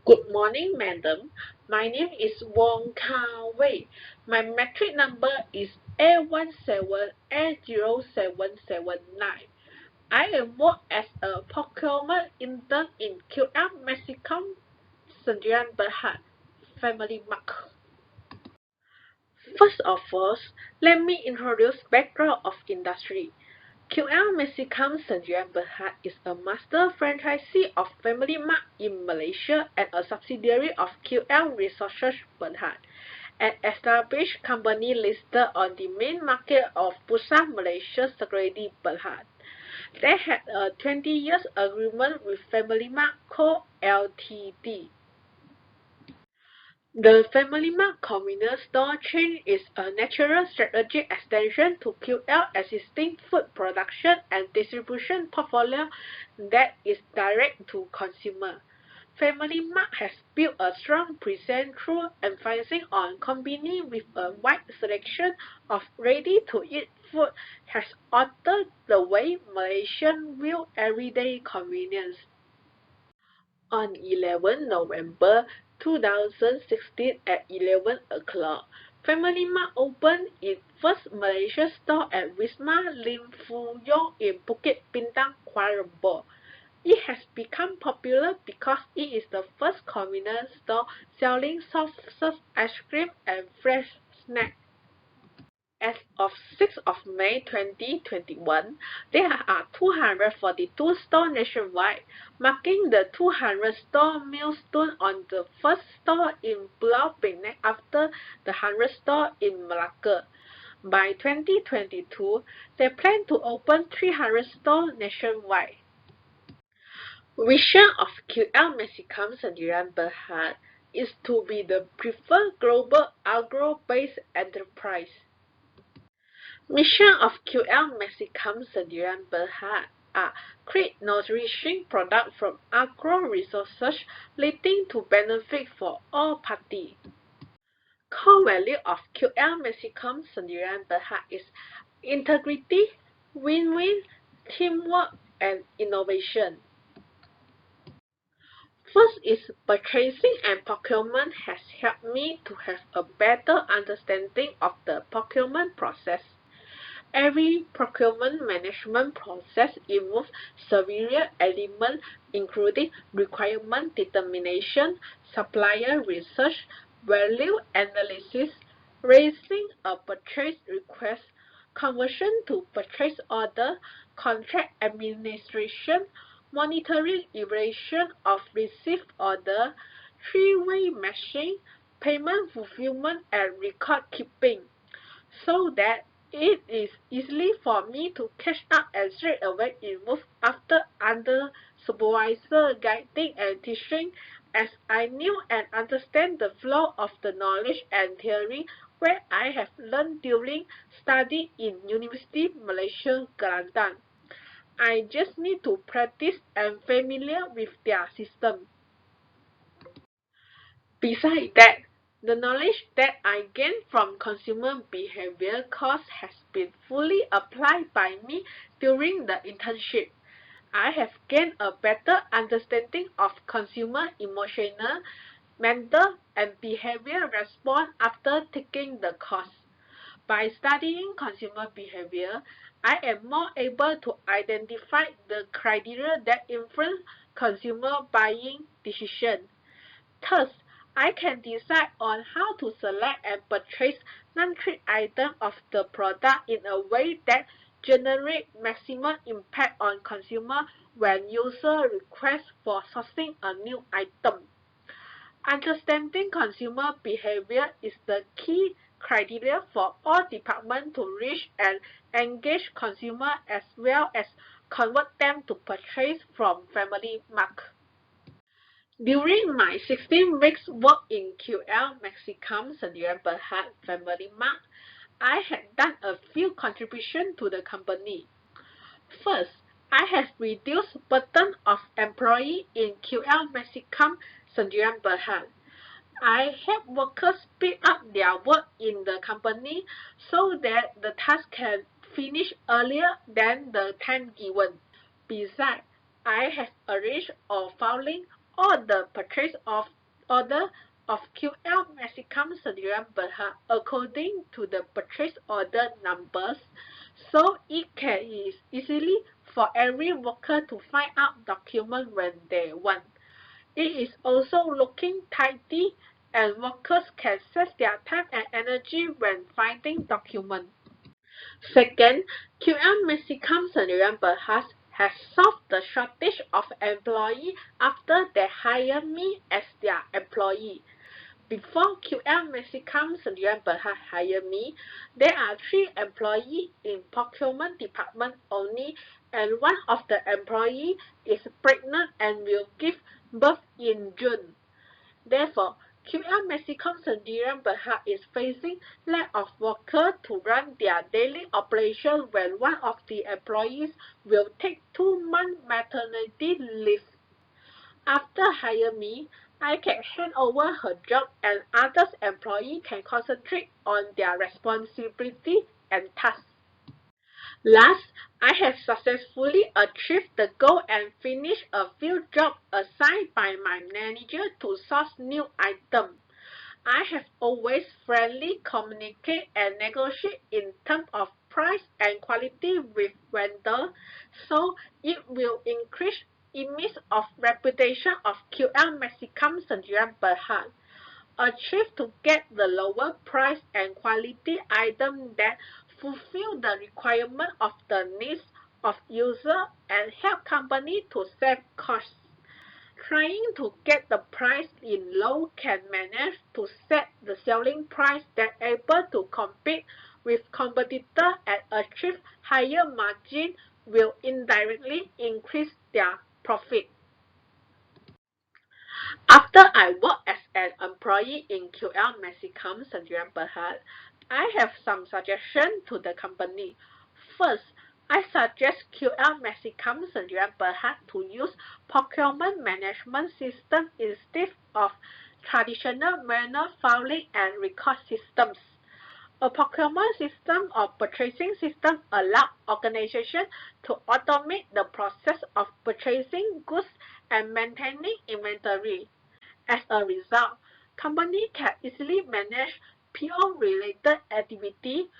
Good morning, madam. My name is Wong Kar Wei. My matric number is A17A0779. I am work as a procurement intern in QL Maxincome, Sdn Bhd, Family Mark. First of all, let me introduce background of industry. QL Maxincome Sdn Bhd is a master franchisee of Family Mart in Malaysia and a subsidiary of QL Resources Bhd, an established company listed on the main market of Bursa Malaysia Security Bhd. They had a 20 years agreement with Family Mart Co. Ltd. The Family Mart convenience store chain is a natural strategic extension to QL existing food production and distribution portfolio that is direct to consumer. Family Mart has built a strong presence through emphasizing on convenience with a wide selection of ready-to-eat food has altered the way Malaysians view everyday convenience. On 11 November 2016 at 11 o'clock, Family Mart opened its first Malaysia store at Wisma Lim Foo Yong in Bukit Bintang, Kuala Lumpur. It has become popular because it is the first convenience store selling soft-serve ice cream and fresh snacks. As of 6th of May 2021, there are 242 stores nationwide, marking the 200th store milestone on the first store in Pulau Penang after the 100th store in Malacca. By 2022, they plan to open 300 stores nationwide. Vision of QL Maxincome Sdn Bhd is to be the preferred global agro-based enterprise. Mission of QL Maxincome Sdn Bhd are create nourishing products from agro-resources leading to benefit for all parties. Core value of QL Maxincome Sdn Bhd is integrity, win-win, teamwork, and innovation. First is purchasing and procurement has helped me to have a better understanding of the procurement process. Every procurement management process involves several elements including requirement determination, supplier research, value analysis, raising a purchase request, conversion to purchase order, contract administration, monitoring evaluation of received order, three-way matching, payment fulfillment and record keeping, so that it is easy for me to catch up and straight away move after under supervisor guiding and teaching, as I knew and understand the flow of the knowledge and theory where I have learned during study in University Malaysia Kelantan. I just need to practice and familiar with their system. Besides that, the knowledge that I gained from consumer behavior course has been fully applied by me during the internship. I have gained a better understanding of consumer emotional, mental, and behavior response after taking the course. By studying consumer behavior, I am more able to identify the criteria that influence consumer buying decisions. Thus, I can decide on how to select and purchase non-trade items of the product in a way that generates maximum impact on consumer when user request for sourcing a new item. Understanding consumer behavior is the key criteria for all departments to reach and engage consumers as well as convert them to purchase from Family Mart. During my 16 weeks work in QL Maxincome Sdn Bhd Family Mart, I had done a few contributions to the company. First, I have reduced burden of employees in QL Maxincome Sdn Bhd. I help workers speed up their work in the company so that the task can finish earlier than the time given. Besides, I have arranged a filing all the purchase of order of QL Maxincome Sdn Bhd according to the purchase order numbers, so it can easily for every worker to find out document when they want. It is also looking tidy and workers can save their time and energy when finding documents. Second, QL Maxincome Sdn Bhd has solved the shortage of employees after they hire me as their employee. Before QL Maxincome Sdn Bhd hire me, there are 3 employees in procurement department only, and one of the employees is pregnant and will give birth in June. Therefore, QL Maxincome Sdn Bhd is facing lack of workers to run their daily operation when one of the employees will take 2 months maternity leave. After hire me, I can hand over her job and other employees can concentrate on their responsibility and tasks. Last, I have successfully achieved the goal and finished a few jobs assigned by my manager to source new items. I have always friendly communicate and negotiate in terms of price and quality with vendors, so it will increase image of reputation of QL Maxincome Sdn Bhd. Achieve to get the lower price and quality item that fulfill the requirement of the needs of user and help company to save costs. Trying to get the price in low can manage to set the selling price that able to compete with competitor and achieve higher margin will indirectly increase their profit. After I work as an employee in QL Maxincome Sdn Bhd, I have some suggestions to the company. First, I suggest QL Maxincome Sdn Bhd to use procurement management system instead of traditional manual filing and record systems. A procurement system or purchasing system allows organizations to automate the process of purchasing goods and maintaining inventory. As a result, companies can easily manage PO-related activity,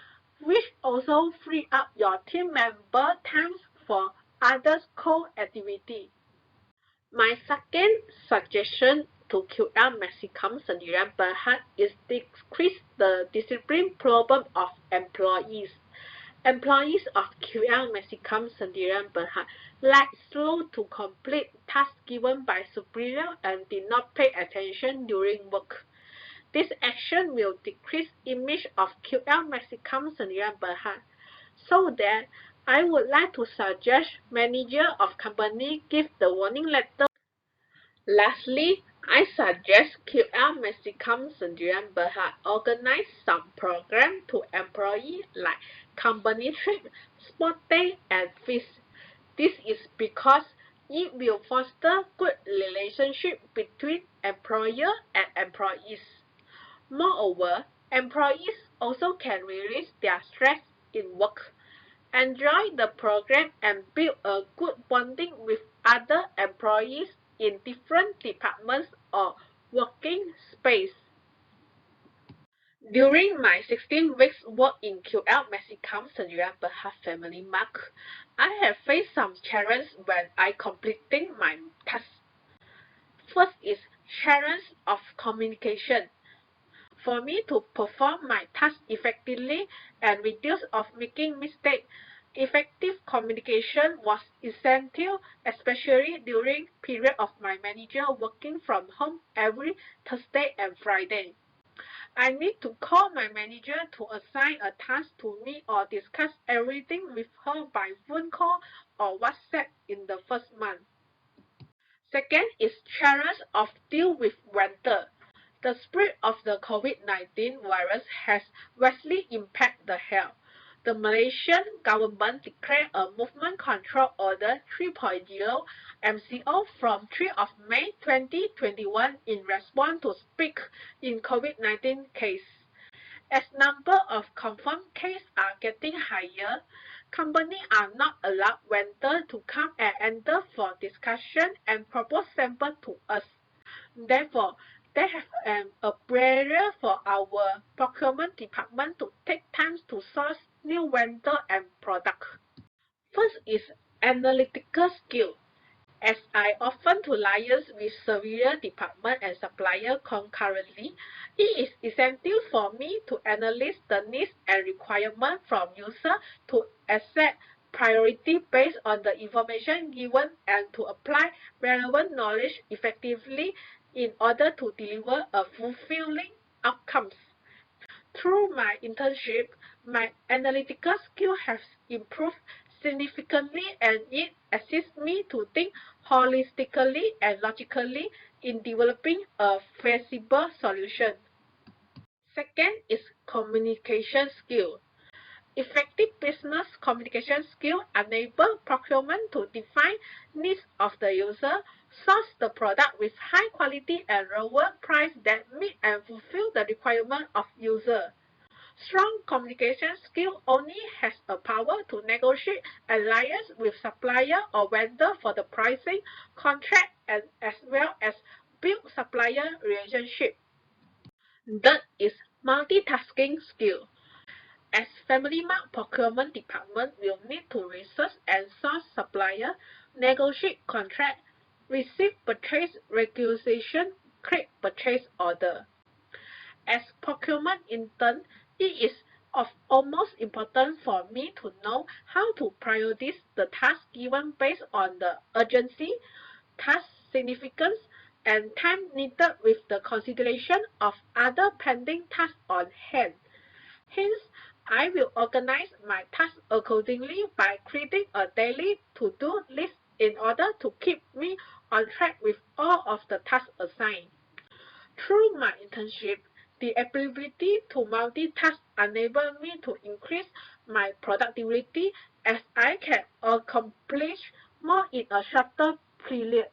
which also free up your team member times for other core activity. My second suggestion to QL Maxincome Sdn Bhd is decrease the discipline problem of employees. Employees of QL Maxincome Sdn Bhd like slow to complete tasks given by superior and did not pay attention during work. This action will decrease image of QL Maxincome Sdn Bhd. So that I would like to suggest manager of company give the warning letter. Lastly, I suggest QL Maxincome Sdn Bhd organize some program to employees like company trip, sport day, and feast. This is because it will foster good relationship between employer and employees. Moreover, employees also can release their stress in work, enjoy the program, and build a good bonding with other employees in different departments or working space. During my 16 weeks work in QL Maxincome Sdn Bhd Family Mart, I have faced some challenges when I completing my tasks. First is challenge of communication. For me to perform my task effectively and reduce of making mistakes, effective communication was essential, especially during period of my manager working from home every Thursday and Friday. I need to call my manager to assign a task to me or discuss everything with her by phone call or WhatsApp in the first month. Second is challenge of deal with vendor. The spread of the COVID-19 virus has vastly impacted the health. The Malaysian government declared a Movement Control Order 3.0 MCO from 3 of May 2021 in response to spike in COVID-19 cases. As number of confirmed cases are getting higher, Companies are not allowed vendors to come and enter for discussion and propose samples to us. Therefore, they have a barrier for our procurement department to take time to source new vendor and products. First is analytical skill. As I often to liaise with several departments and suppliers concurrently, it is essential for me to analyze the needs and requirements from users to accept priority based on the information given and to apply relevant knowledge effectively in order to deliver a fulfilling outcomes. Through my internship, my analytical skill has improved significantly and it assists me to think holistically and logically in developing a feasible solution. Second is communication skill. Effective business communication skill enable procurement to define needs of the user, source the product with high quality and lower price that meet and fulfill the requirement of user. Strong communication skill only has a power to negotiate alliance with supplier or vendor for the pricing, contract, and as well as build supplier relationship. Third is multitasking skill. As FamilyMart procurement department will need to research and source supplier, negotiate contract, receive purchase requisition, create purchase order. As procurement intern, it is of utmost importance for me to know how to prioritize the task given based on the urgency, task significance, and time needed with the consideration of other pending tasks on hand. Hence, I will organize my tasks accordingly by creating a daily to-do list in order to keep me on track with all of the tasks assigned. Through my internship, the ability to multitask enables me to increase my productivity as I can accomplish more in a shorter period.